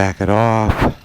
back it off.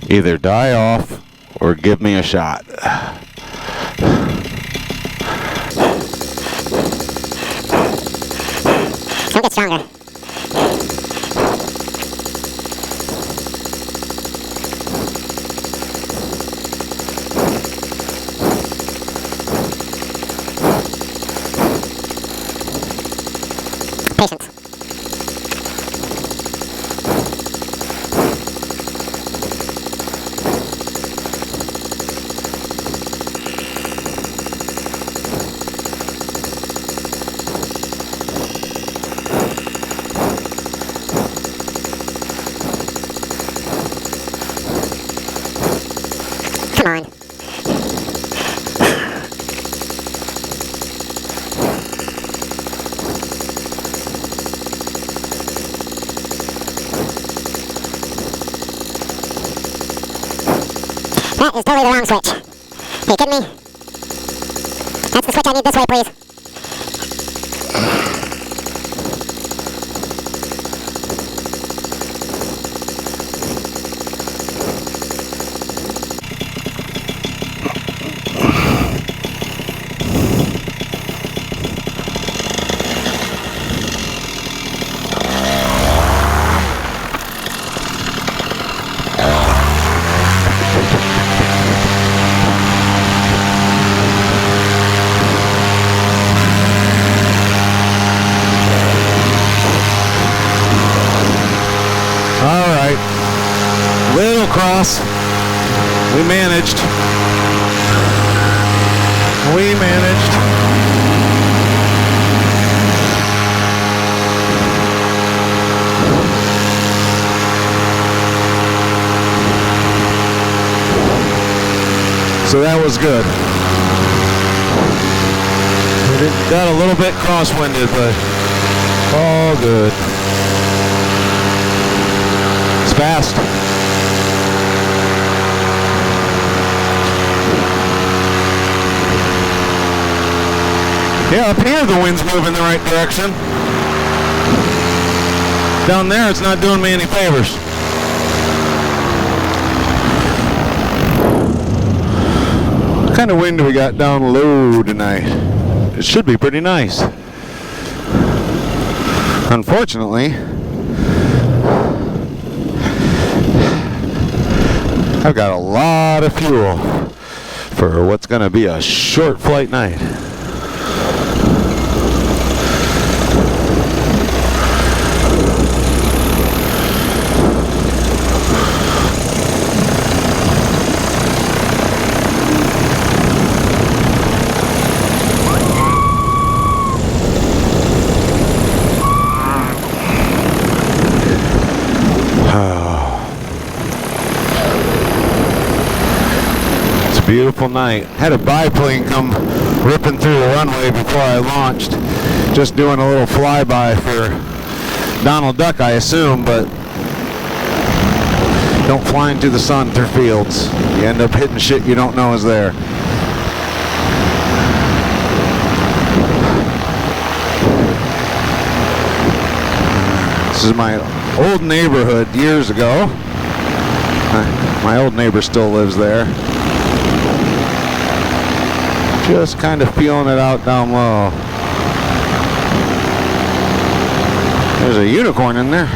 Either die off or give me a shot. Don't get stronger. Patience. Come on. That is totally the wrong switch. Are you kidding me? That's the switch I need this way, please. Little cross. We managed. We managed. So that was good. We got a little bit crosswinded, but all good. It's fast. Yeah, up here the wind's moving the right direction. Down there it's not doing me any favors. What kind of wind do we got down low tonight? It should be pretty nice. Unfortunately, I've got a lot of fuel for what's going to be a short flight night. Beautiful night. Had a biplane come ripping through the runway before I launched. Just doing a little flyby for Donald Duck, I assume, but don't fly into the sun through fields. You end up hitting shit you don't know is there. This is my old neighborhood years ago. My old neighbor still lives there. Just kind of feeling it out down low. There's a unicorn in there.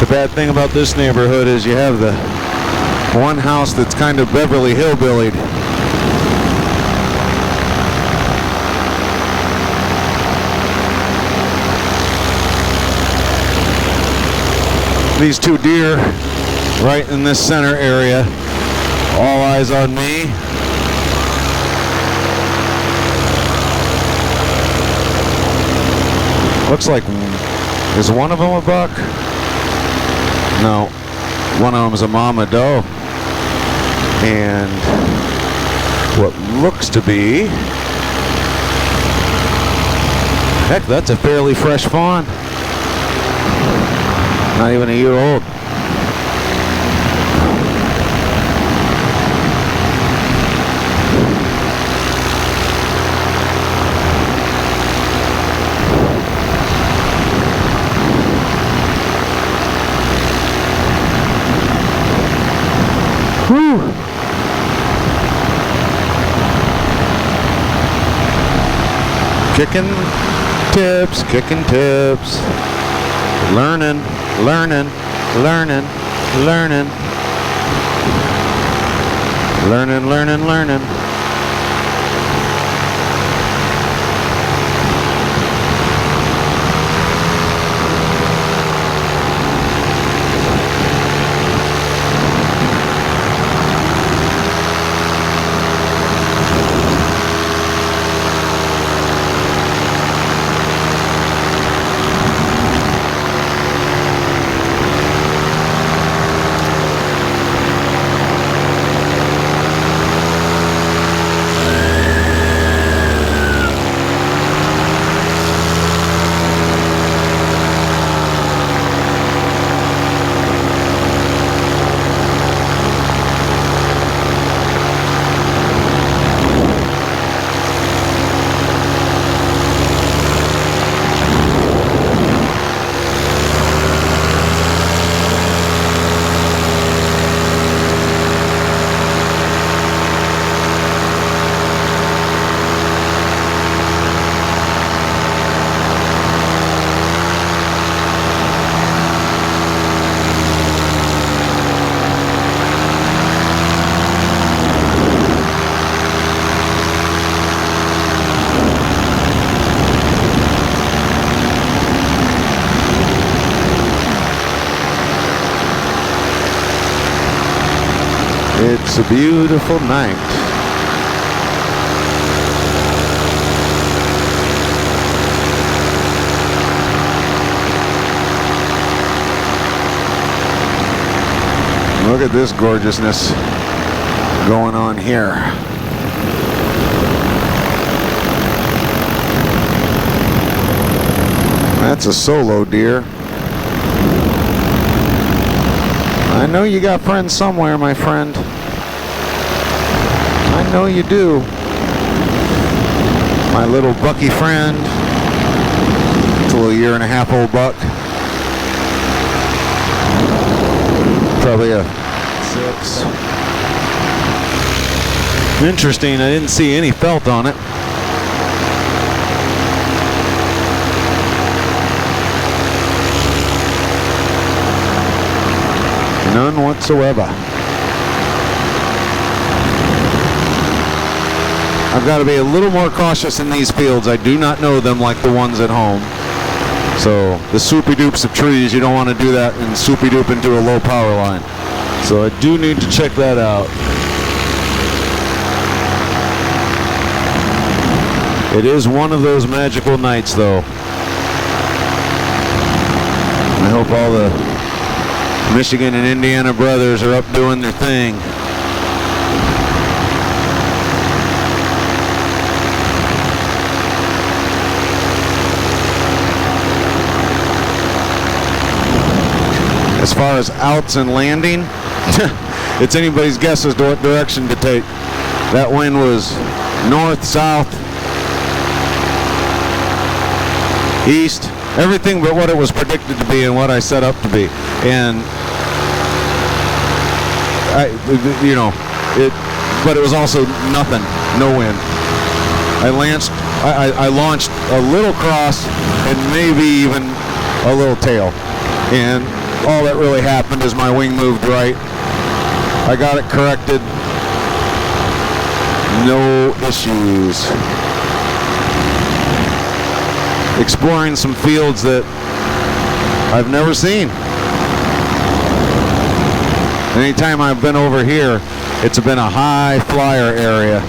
bad thing about this neighborhood is you have the one house that's kind of Beverly Hillbillied. These two deer right in this center area. All eyes on me. Looks like, is one of them a buck? No, one of them is a mama doe. And what looks to be, heck, that's a fairly fresh fawn. Not even a year old. Whew. Kicking tips, kicking tips. Learning, learning, learning, learning. Learning, learning, learning. It's a beautiful night. Look at this gorgeousness going on here. That's a solo deer. I know you got friends somewhere, my friend. I know you do. My little bucky friend. It's a little 1.5-year-old buck. Probably a 6. Interesting, I didn't see any felt on it. None whatsoever. I've got to be a little more cautious in these fields. I do not know them like the ones at home. So the soupy dupes of trees, you don't want to do that and soupy dupe into a low power line. So I do need to check that out. It is one of those magical nights though. I hope all the Michigan and Indiana brothers are up doing their thing. As far as outs and landing, it's anybody's guess as to what direction to take. That wind was north, south, east, everything but what it was predicted to be and what I set up to be. And but it was also nothing, no wind. I launched a little cross and maybe even a little tail. And all that really happened is my wing moved right. I got it corrected. No issues. Exploring some fields that I've never seen. Anytime I've been over here, it's been a high flyer area.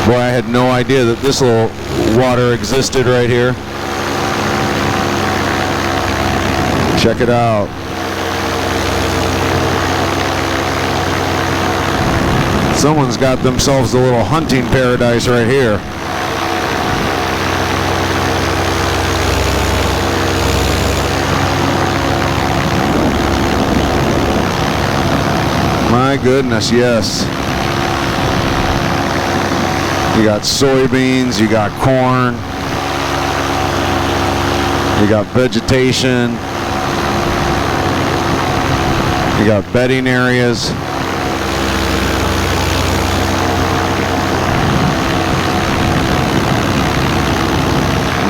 Boy, I had no idea that this little water existed right here. Check it out. Someone's got themselves a little hunting paradise right here. My goodness, yes. You got soybeans, you got corn, you got vegetation, you got bedding areas.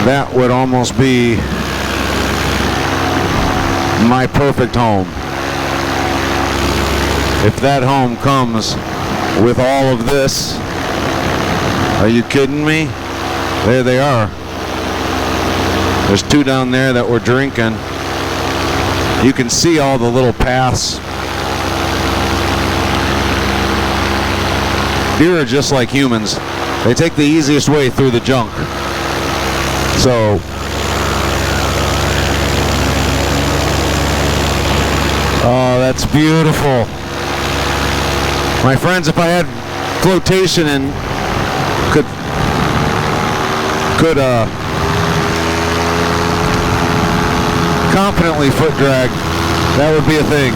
That would almost be my perfect home. If that home comes with all of this, are you kidding me? There they are. There's two down there that were drinking. You can see all the little paths. Deer are just like humans. They take the easiest way through the junk. So, oh, that's beautiful. My friends, if I had flotation and could confidently foot drag, that would be a thing.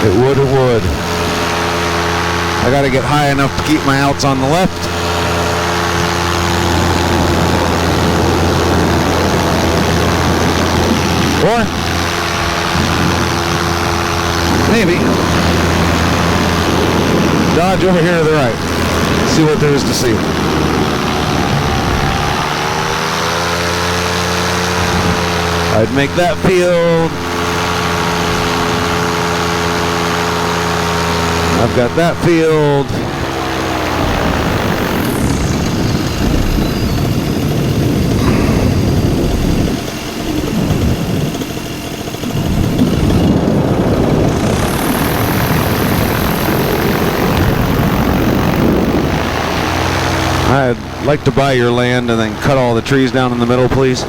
It would. I gotta get high enough to keep my outs on the left. Or maybe dodge over here to the right. See what there is to see. I'd make that field. I've got that field. I'd like to buy your land and then cut all the trees down in the middle, please.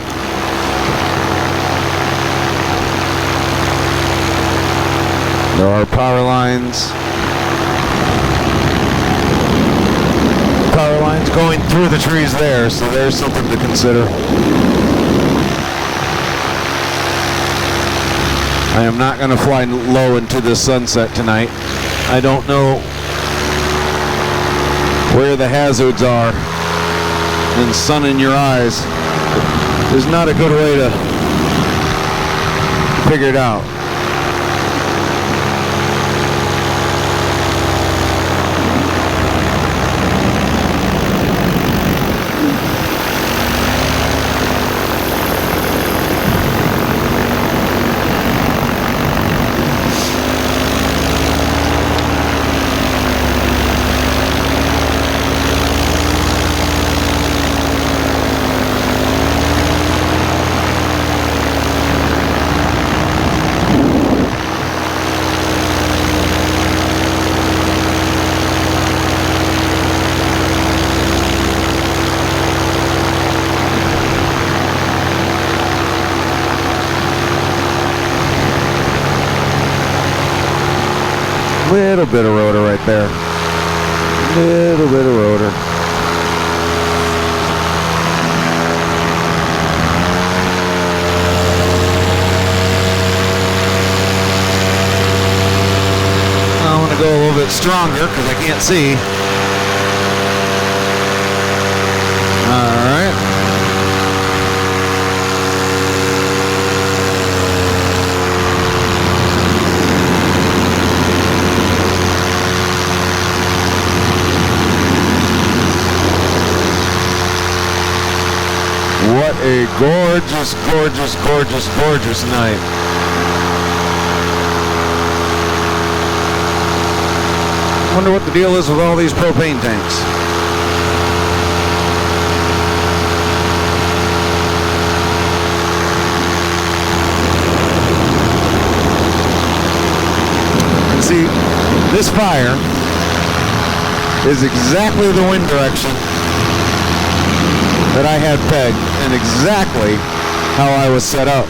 There are power lines. Power lines going through the trees there, so there's something to consider. I am not going to fly low into the sunset tonight. I don't know where the hazards are, and sun in your eyes is not a good way to figure it out. Little bit of rotor right there. Little bit of rotor. I want to go a little bit stronger because I can't see. All right. What a gorgeous, gorgeous, gorgeous, gorgeous night. Wonder what the deal is with all these propane tanks. And see, this fire is exactly the wind direction that I had pegged and exactly how I was set up.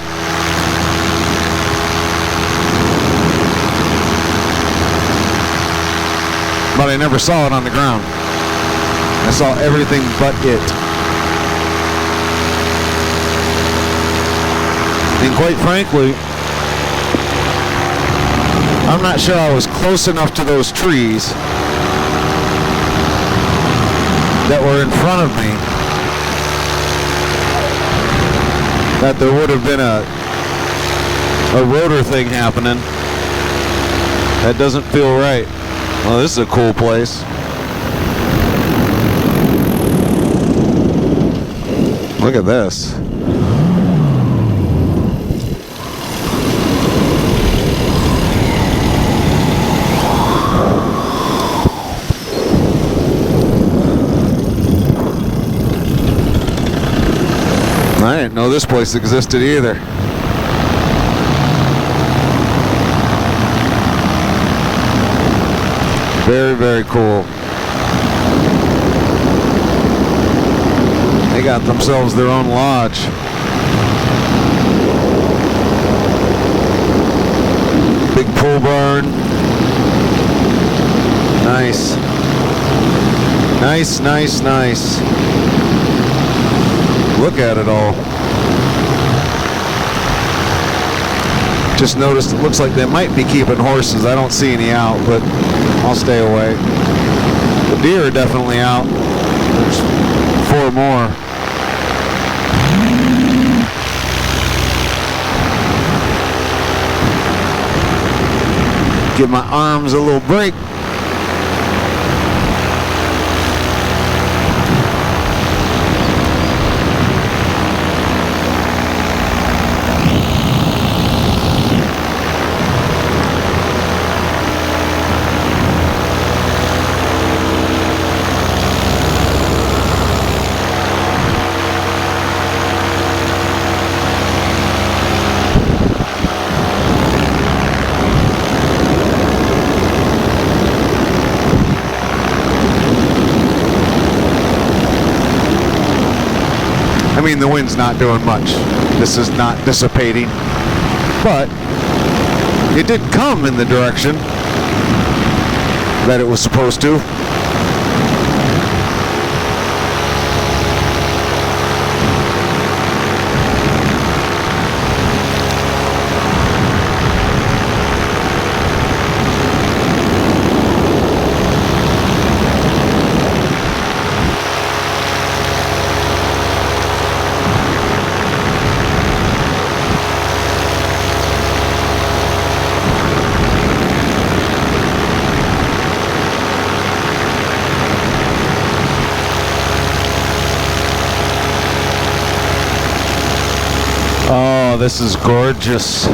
But I never saw it on the ground. I saw everything but it. And quite frankly, I'm not sure I was close enough to those trees that were in front of me that there would have been a rotor thing happening. That doesn't feel right. Well, this is a cool place. Look at this. I didn't know this place existed either. Very, very cool. They got themselves their own lodge. Big pole barn. Nice. Nice, nice, nice. Look at it all. Just noticed it looks like they might be keeping horses. I don't see any out, but I'll stay away. The deer are definitely out. There's 4 more. Give my arms a little break. I mean, the wind's not doing much. This is not dissipating. But it did come in the direction that it was supposed to. Oh, this is gorgeous.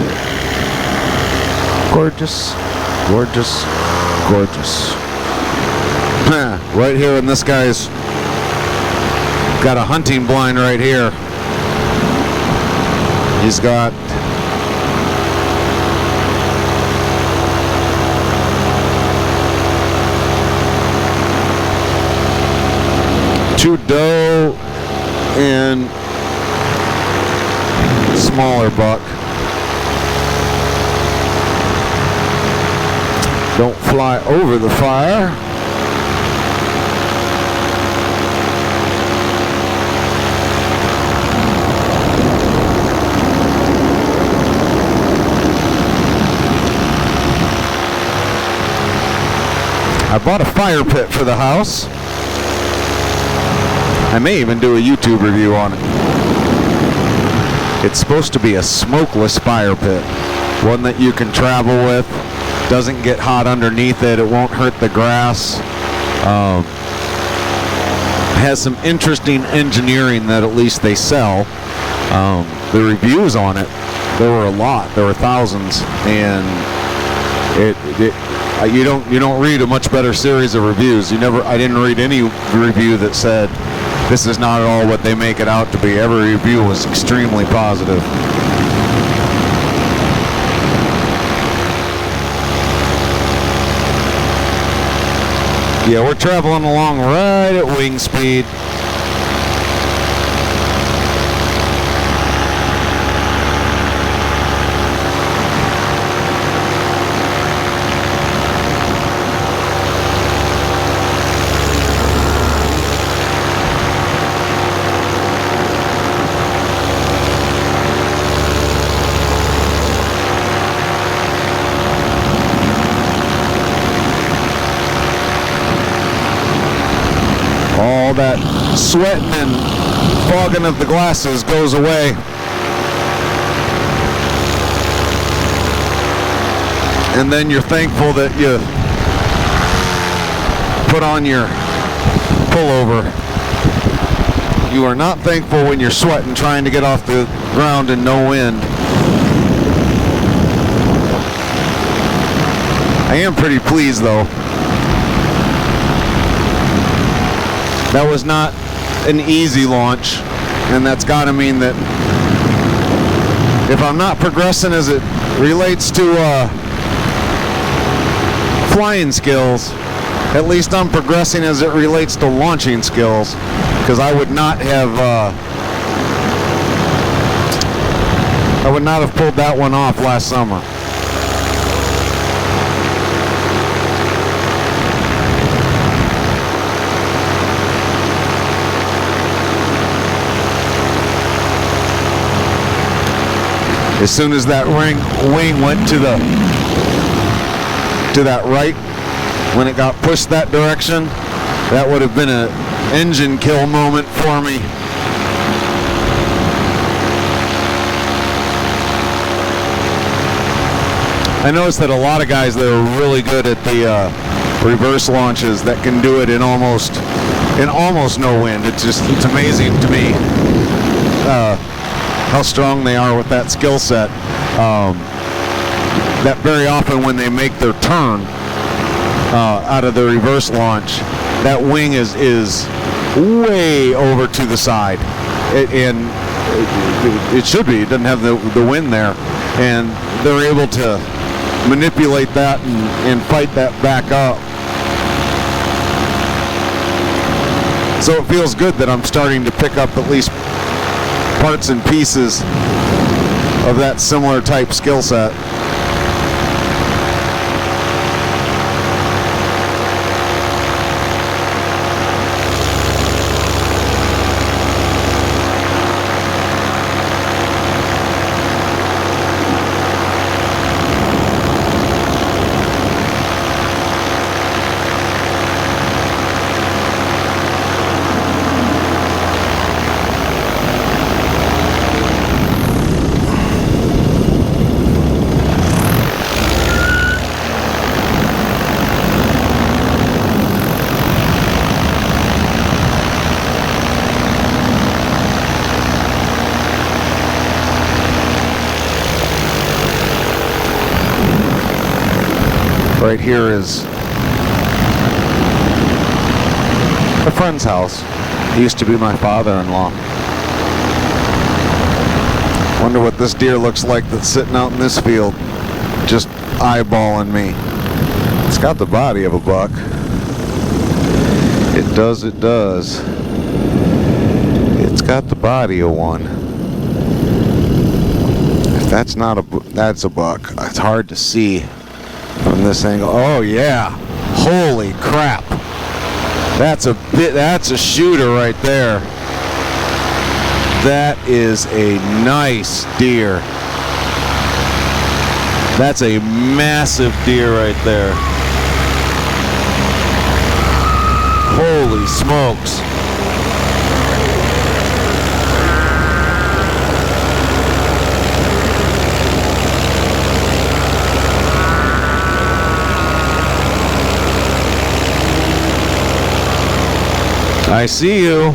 Gorgeous, gorgeous, gorgeous. Right here, and this guy's got a hunting blind right here. He's got two doe and smaller buck. Don't fly over the fire. I bought a fire pit for the house. I may even do a YouTube review on it. It's supposed to be a smokeless fire pit, one that you can travel with, doesn't get hot underneath it, it won't hurt the grass. Has some interesting engineering that at least they sell. the reviews on it, there were a lot. There were thousands, and you don't read a much better series of reviews. I didn't read any review that said this is not at all what they make it out to be. Every review was extremely positive. Yeah, we're traveling along right at wing speed. All that sweating and fogging of the glasses goes away. And then you're thankful that you put on your pullover. You are not thankful when you're sweating trying to get off the ground in no wind. I am pretty pleased though. That was not an easy launch, and that's got to mean that if I'm not progressing as it relates to flying skills, at least I'm progressing as it relates to launching skills, because I would not have pulled that one off last summer. As soon as that wing went to that right, when it got pushed that direction, that would have been an engine kill moment for me. I noticed that a lot of guys that are really good at the reverse launches that can do it in almost no wind. It's amazing to me how strong they are with that skill set. That very often when they make their turn out of the reverse launch, that wing is way over to the side. It should be. It doesn't have the wind there. And they're able to manipulate that and fight that back up. So it feels good that I'm starting to pick up at least parts and pieces of that similar type skill set. Right here is a friend's house. He used to be my father-in-law. Wonder what this deer looks like that's sitting out in this field, just eyeballing me. It's got the body of a buck. It does. It's got the body of one. If that's not that's a buck. It's hard to see from this angle. Oh yeah, holy crap, that's a shooter right there. That is a nice deer. That's a massive deer right there. Holy smokes. I see you.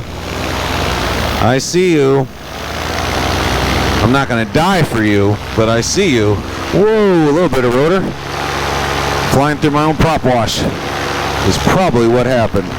I see you. I'm not going to die for you, but I see you. Whoa, a little bit of rotor. Flying through my own prop wash is probably what happened.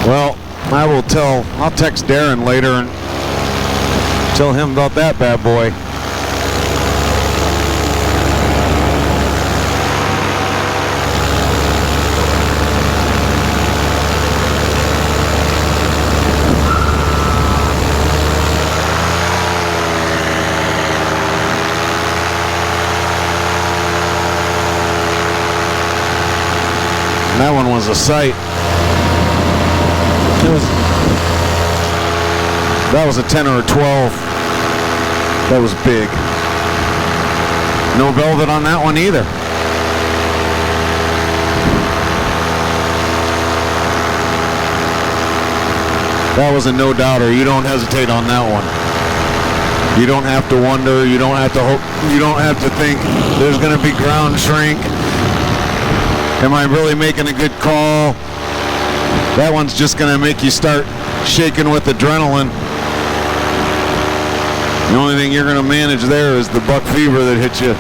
Well, I'll text Darren later and tell him about that bad boy. And that one was a sight. That was a 10 or a 12. That was big. No velvet on that one either. That was a no-doubter. You don't hesitate on that one. You don't have to wonder. You don't have to hope. You don't have to think there's going to be ground shrink. Am I really making a good call? That one's just going to make you start shaking with adrenaline. The only thing you're going to manage there is the buck fever that hits you.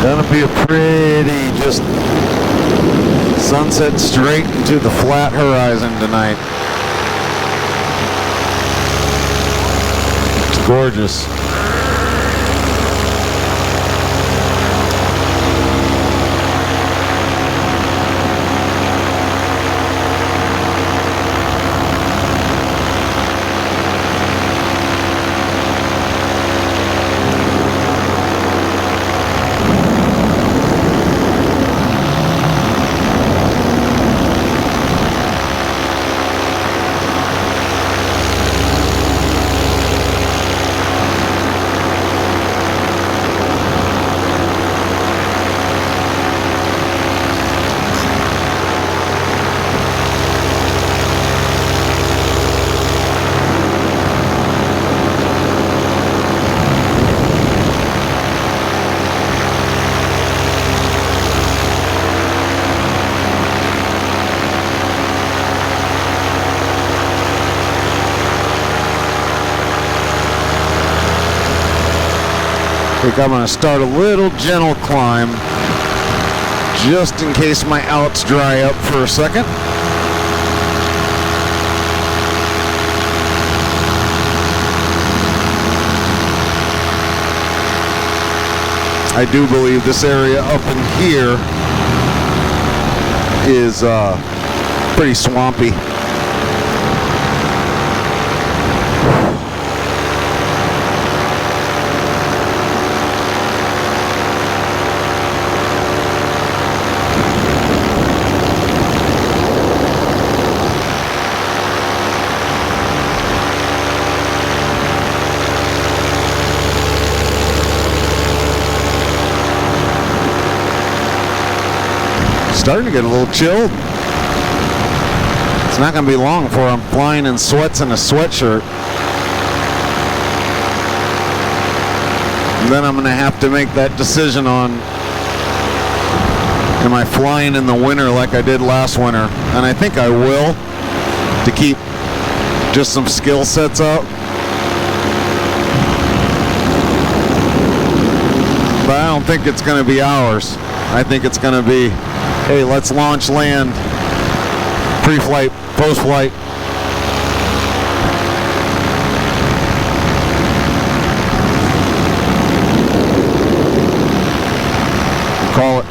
Gonna be a pretty just sunset straight into the flat horizon tonight. It's gorgeous. I think I'm going to start a little gentle climb just in case my outs dry up for a second. I do believe this area up in here is pretty swampy. Starting to get a little chilled. It's not going to be long before I'm flying in sweats and a sweatshirt. And then I'm going to have to make that decision on, am I flying in the winter like I did last winter? And I think I will, to keep just some skill sets up. But I don't think it's going to be hours. I think it's going to be, hey, let's launch, land, pre-flight, post-flight. Call it.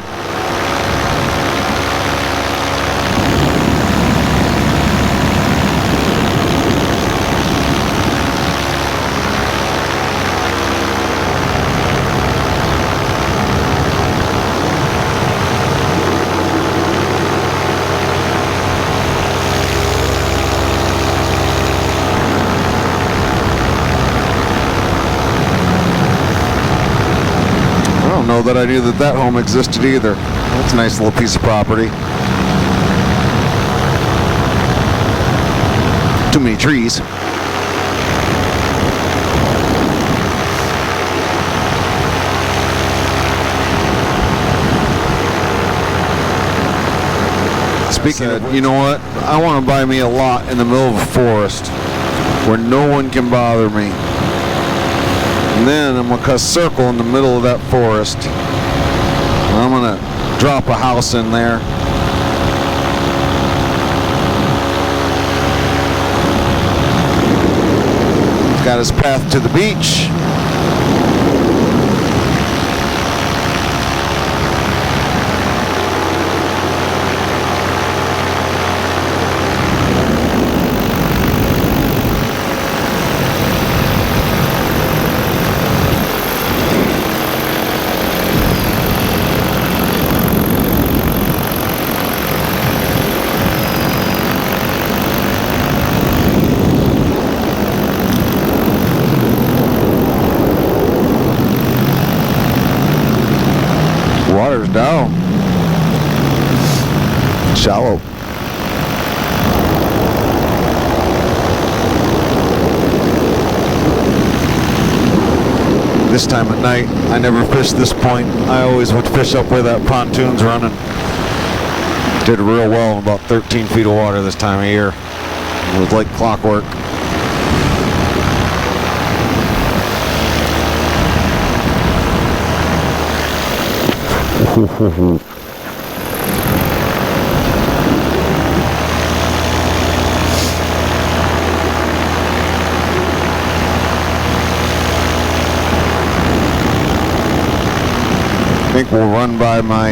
That I knew that home existed either. That's a nice little piece of property. Too many trees. Speaking of, you know what? I want to buy me a lot in the middle of a forest where no one can bother me. And then I'm going to cut a circle in the middle of that forest. And I'm going to drop a house in there. He's got his path to the beach. Water's down. Shallow. This time at night, I never fished this point. I always would fish up where that pontoon's running. Did real well in about 13 feet of water this time of year. It was like clockwork. I think we'll run by my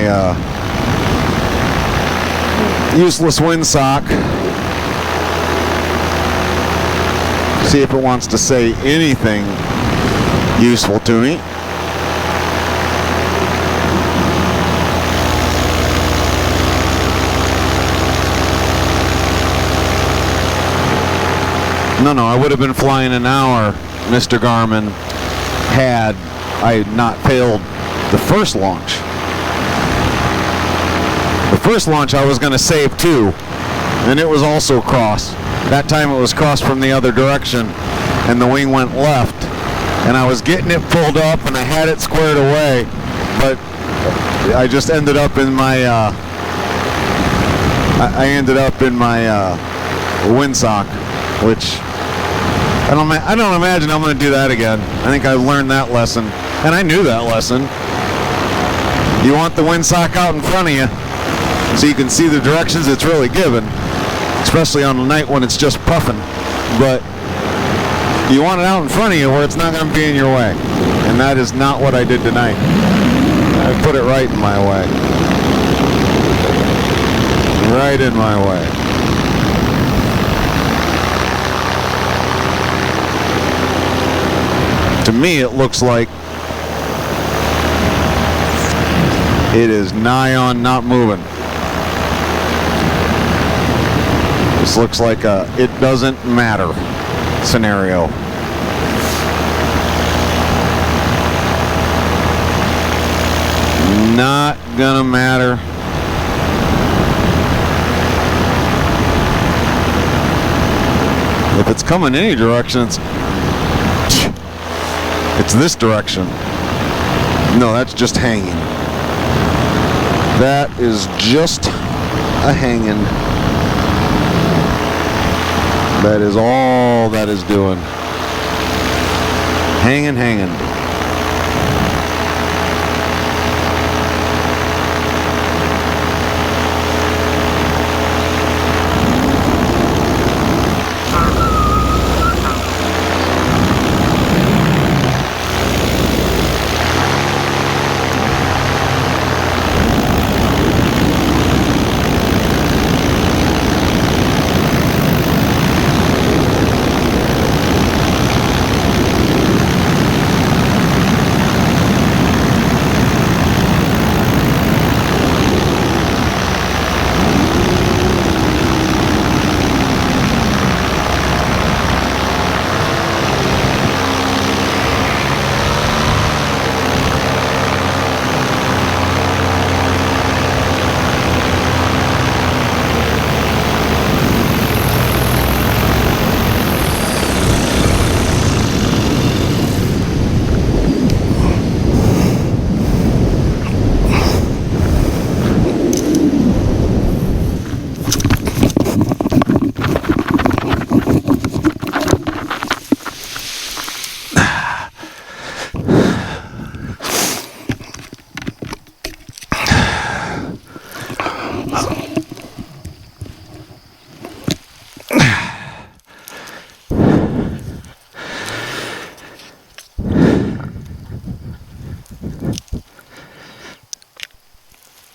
useless windsock. See if it wants to say anything useful to me. No, I would have been flying an hour, Mr. Garmin, had I not failed the first launch. The first launch I was going to save too, and it was also cross. That time it was cross from the other direction, and the wing went left. And I was getting it pulled up, and I had it squared away, but I just ended up in my, I ended up in my windsock, which I don't imagine I'm going to do that again. I think I learned that lesson, and I knew that lesson. You want the windsock out in front of you so you can see the directions it's really given, especially on the night when it's just puffing. But you want it out in front of you where it's not going to be in your way, and that is not what I did tonight. I put it right in my way. Right in my way. To me, it looks like it is nigh on not moving. This looks like a it doesn't matter scenario. Not gonna matter. If it's coming any direction, it's this direction. No, that's just hanging. That is just a hanging. That is all that is doing. Hanging, hanging.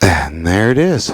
And there it is.